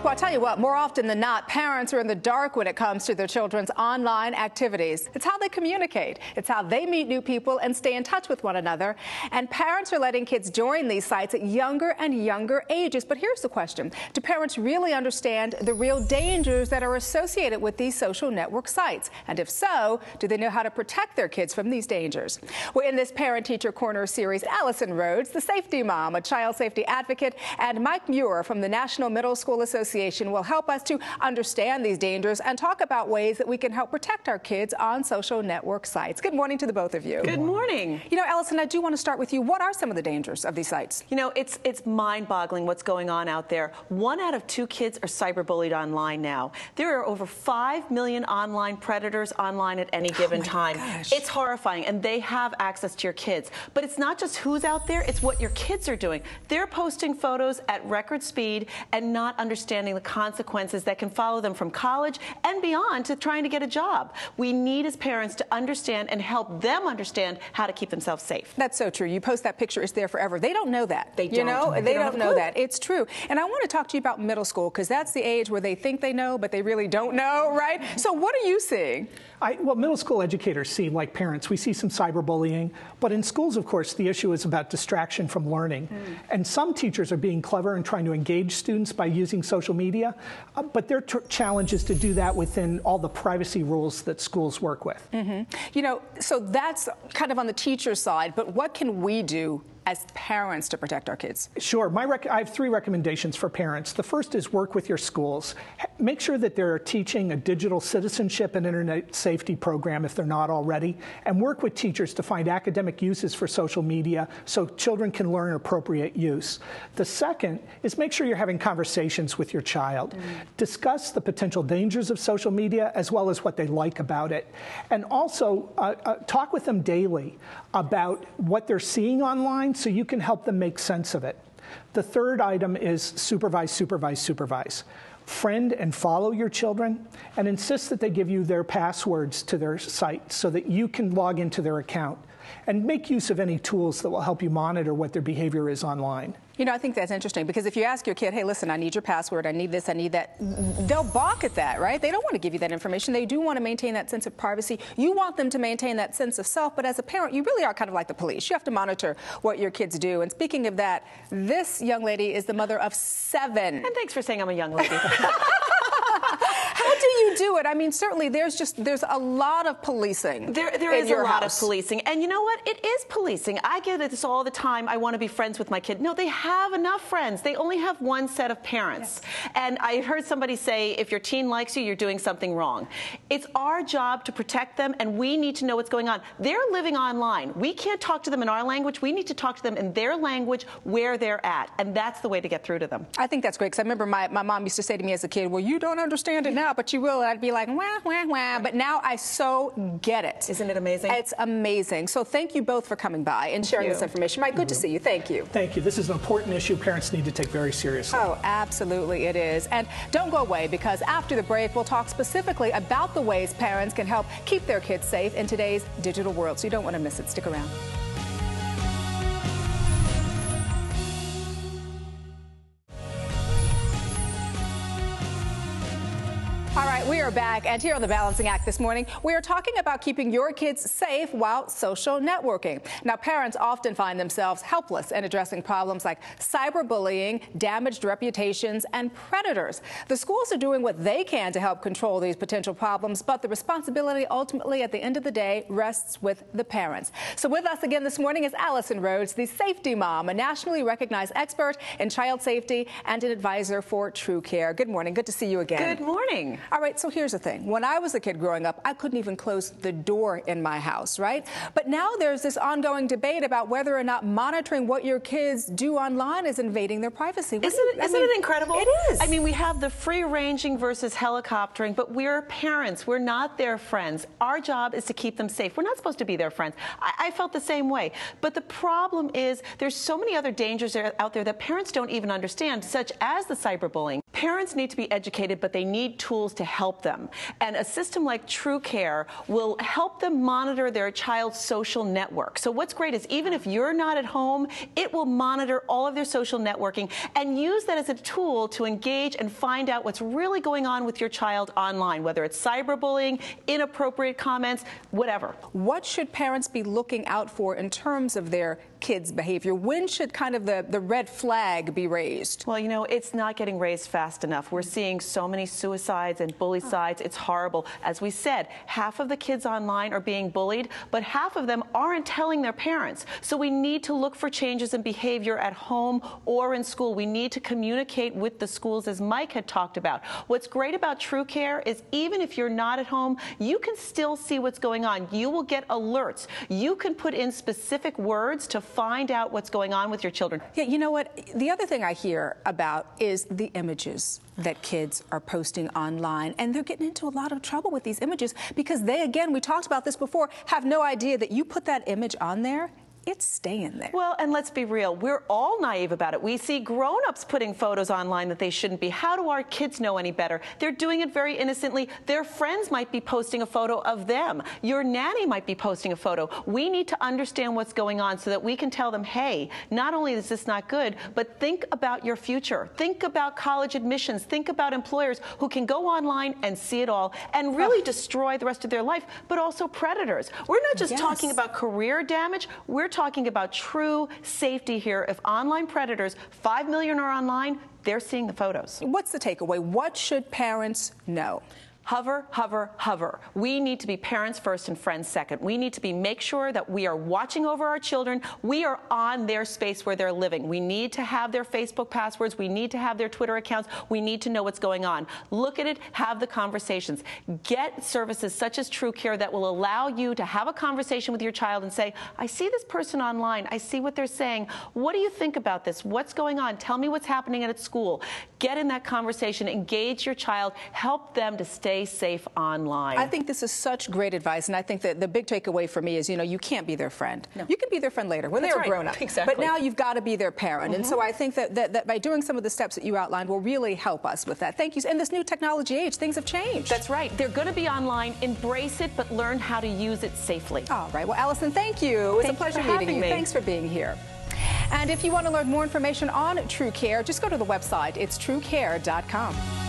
Well, I'll tell you what, more often than not, parents are in the dark when it comes to their children's online activities. It's how they communicate. It's how they meet new people and stay in touch with one another. And parents are letting kids join these sites at younger and younger ages. But here's the question. Do parents really understand the real dangers that are associated with these social network sites? And if so, do they know how to protect their kids from these dangers? Well, in this Parent Teacher Corner series, Alison Rhodes, the safety mom, a child safety advocate, and Mike Muir from the National Middle School Association will help us to understand these dangers and talk about ways that we can help protect our kids on social network sites. Good morning to the both of you. Good morning. You know, Alison, I do want to start with you. What are some of the dangers of these sites? You know, it's mind-boggling what's going on out there. 1 out of 2 kids are cyberbullied online now. There are over 5 million online predators online at any given time. Gosh. It's horrifying, and they have access to your kids. But it's not just who's out there, it's what your kids are doing. They're posting photos at record speed and not understanding the consequences that can follow them from college and beyond to trying to get a job. We need, as parents, to understand and help them understand how to keep themselves safe. That's so true. You post that picture, it's there forever. They don't know that. They don't. You know, they don't know clue. that. It's true. And I want to talk to you about middle school, because that's the age where they think they know, but they really don't know, right? So what are you seeing? Well, middle school educators see, like parents, we see some cyberbullying. But in schools, of course, the issue is about distraction from learning. And some teachers are being clever and trying to engage students by using social media. But their challenge is to do that within all the privacy rules that schools work with. You know, so that's kind of on the teacher side. But what can we do as parents to protect our kids? Sure. I have 3 recommendations for parents. The first is work with your schools. Make sure that they're teaching a digital citizenship and internet safety program if they're not already, and work with teachers to find academic uses for social media so children can learn appropriate use. The second is make sure you're having conversations with your child. Discuss the potential dangers of social media as well as what they like about it. And also talk with them daily about what they're seeing online so you can help them make sense of it. The third item is supervise, supervise, supervise. Friend and follow your children and insist that they give you their passwords to their site so that you can log into their account, and make use of any tools that will help you monitor what their behavior is online. You know, I think that's interesting, because if you ask your kid, hey, listen, I need your password, I need this, I need that, they'll balk at that, right? They don't want to give you that information. They do want to maintain that sense of privacy. You want them to maintain that sense of self, but as a parent, you really are kind of like the police. You have to monitor what your kids do. And speaking of that, this young lady is the mother of 7. And thanks for saying I'm a young lady. How do you do it? I mean, certainly there's a lot of policing. There is a lot of policing. And you know what? It is policing. I get this all the time. I want to be friends with my kid. No, they have enough friends. They only have one set of parents. Yes. And I heard somebody say, if your teen likes you, you're doing something wrong. It's our job to protect them, and we need to know what's going on. They're living online. We can't talk to them in our language. We need to talk to them in their language where they're at. And that's the way to get through to them. I think that's great, because I remember my mom used to say to me as a kid, well, you don't understand it now, but you will. And I'd be like, wah, wah, wah. But now I so get it. Isn't it amazing? It's amazing. So thank you both for coming by and sharing this information. Mike, good to see you. Thank you. Thank you. This is an important issue parents need to take very seriously. Oh, absolutely it is. And don't go away, because after the break, we'll talk specifically about the ways parents can help keep their kids safe in today's digital world. So you don't want to miss it. Stick around. All right, we are back, and here on The Balancing Act this morning, we are talking about keeping your kids safe while social networking. Now, parents often find themselves helpless in addressing problems like cyberbullying, damaged reputations, and predators. The schools are doing what they can to help control these potential problems, but the responsibility ultimately, at the end of the day, rests with the parents. So with us again this morning is Alison Rhodes, the safety mom, a nationally recognized expert in child safety and an advisor for True Care. Good morning. Good to see you again. Good morning. All right, so here's the thing. When I was a kid growing up, I couldn't even close the door in my house, right? But now there's this ongoing debate about whether or not monitoring what your kids do online is invading their privacy. Isn't it incredible? It is. I mean, we have the free-ranging versus helicoptering, but we're parents. We're not their friends. Our job is to keep them safe. We're not supposed to be their friends. I felt the same way. But the problem is there's so many other dangers out there that parents don't even understand, such as the cyberbullying. Parents need to be educated, but they need tools to help them. And a system like TrueCare will help them monitor their child's social network. So what's great is even if you're not at home, it will monitor all of their social networking and use that as a tool to engage and find out what's really going on with your child online, whether it's cyberbullying, inappropriate comments, whatever. What should parents be looking out for in terms of their kids' behavior? When should kind of the red flag be raised? Well, you know, it's not getting raised fast enough. We're seeing so many suicides and bully sides. It's horrible. As we said, half of the kids online are being bullied, but half of them aren't telling their parents. So we need to look for changes in behavior at home or in school. We need to communicate with the schools, as Mike had talked about. What's great about TrueCare is even if you're not at home, you can still see what's going on. You will get alerts. You can put in specific words to find out what's going on with your children. Yeah, you know what? The other thing I hear about is the images that kids are posting online, and they're getting into a lot of trouble with these images because they, again, we talked about this before, have no idea that you put that image on there, it's staying there. Well, and let's be real, we're all naive about it. We see grown-ups putting photos online that they shouldn't be. How do our kids know any better? They're doing it very innocently. Their friends might be posting a photo of them. Your nanny might be posting a photo. We need to understand what's going on so that we can tell them, hey, not only is this not good, but think about your future. Think about college admissions. Think about employers who can go online and see it all and really destroy the rest of their life, but also predators. We're not just talking about career damage. We're talking about true safety here. If online predators, 5 million are online, they're seeing the photos. What's the takeaway? What should parents know? Hover, hover, hover. We need to be parents first and friends second. We need to make sure that we are watching over our children. We are on their space where they're living. We need to have their Facebook passwords. We need to have their Twitter accounts. We need to know what's going on. Look at it, have the conversations. Get services such as TrueCare that will allow you to have a conversation with your child and say, I see this person online. I see what they're saying. What do you think about this? What's going on? Tell me what's happening at school. Get in that conversation. Engage your child. Help them to stay safe online. I think this is such great advice, and I think that the big takeaway for me is, you know, you can't be their friend. No. You can be their friend later when they're grown up. Exactly. But now you've got to be their parent. And so I think that by doing some of the steps that you outlined will really help us with that. Thank you. In this new technology age, things have changed. That's right. They're going to be online. Embrace it, but learn how to use it safely. All right. Well, Alison, thank you. It was a pleasure meeting you. Thanks for being here. And if you want to learn more information on TrueCare, just go to the website. It's truecare.com.